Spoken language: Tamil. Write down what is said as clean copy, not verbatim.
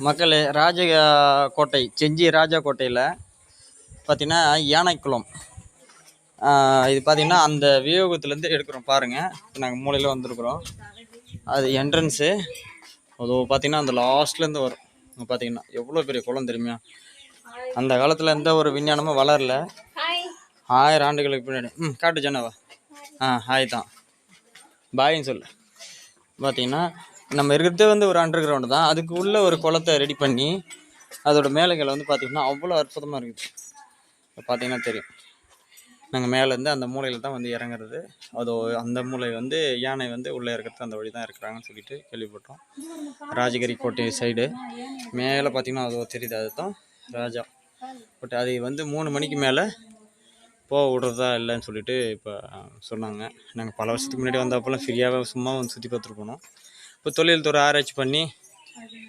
மக்களே கோட்டை செஞ்சி ராஜா கோட்டையில் பார்த்தீங்கன்னா யானைக்குளம். இது பார்த்தீங்கன்னா அந்த வியூகத்துலேருந்து எடுக்கிறோம் பாருங்கள். நாங்கள் மூலையில் வந்திருக்குறோம். அது என்ட்ரன்ஸு. அது பார்த்தீங்கன்னா அந்த லாஸ்ட்லேருந்து வரும். பார்த்தீங்கன்னா எவ்வளோ பெரிய குளம் தெரியுமா? அந்த காலத்தில் எந்த ஒரு விஞ்ஞானமும் வளரல. 1000 ஆண்டுகளுக்கு பின்னாடி. காட்டு ஜனவா. ஹாய் தான், பாயின்னு சொல்லு. பார்த்தீங்கன்னா நம்ம இருக்கிறது வந்து ஒரு அண்டர் கிரவுண்டு தான். அதுக்கு உள்ள ஒரு குளத்தை ரெடி பண்ணி அதோட மேலைகள் வந்து பார்த்திங்கன்னா அவ்வளோ அற்புதமாக இருக்குது. பார்த்தீங்கன்னா தெரியும். நாங்கள் மேலேருந்து அந்த மூலையில் தான் வந்து இறங்குறது. அதோ அந்த மூளை வந்து யானை வந்து உள்ளே இருக்கிறது அந்த வழி தான் இருக்கிறாங்கன்னு சொல்லிட்டு கேள்விப்பட்டோம். ராஜகிரி கோட்டை சைடு மேலே பார்த்திங்கன்னா அதோ தெரியுது, அதுதான் ராஜா கோட்டை. அது வந்து 3 மணிக்கு மேலே போக விடுறதா இல்லைன்னு சொல்லிட்டு இப்போ சொன்னாங்க. நாங்கள் பல வருஷத்துக்கு முன்னாடி வந்தப்போலாம் ஃப்ரீயாகவே சும்மா வந்து சுற்றி பார்த்துட்டு போனோம். இப்போ தொழில்துறை ஆராய்ச்சி பண்ணி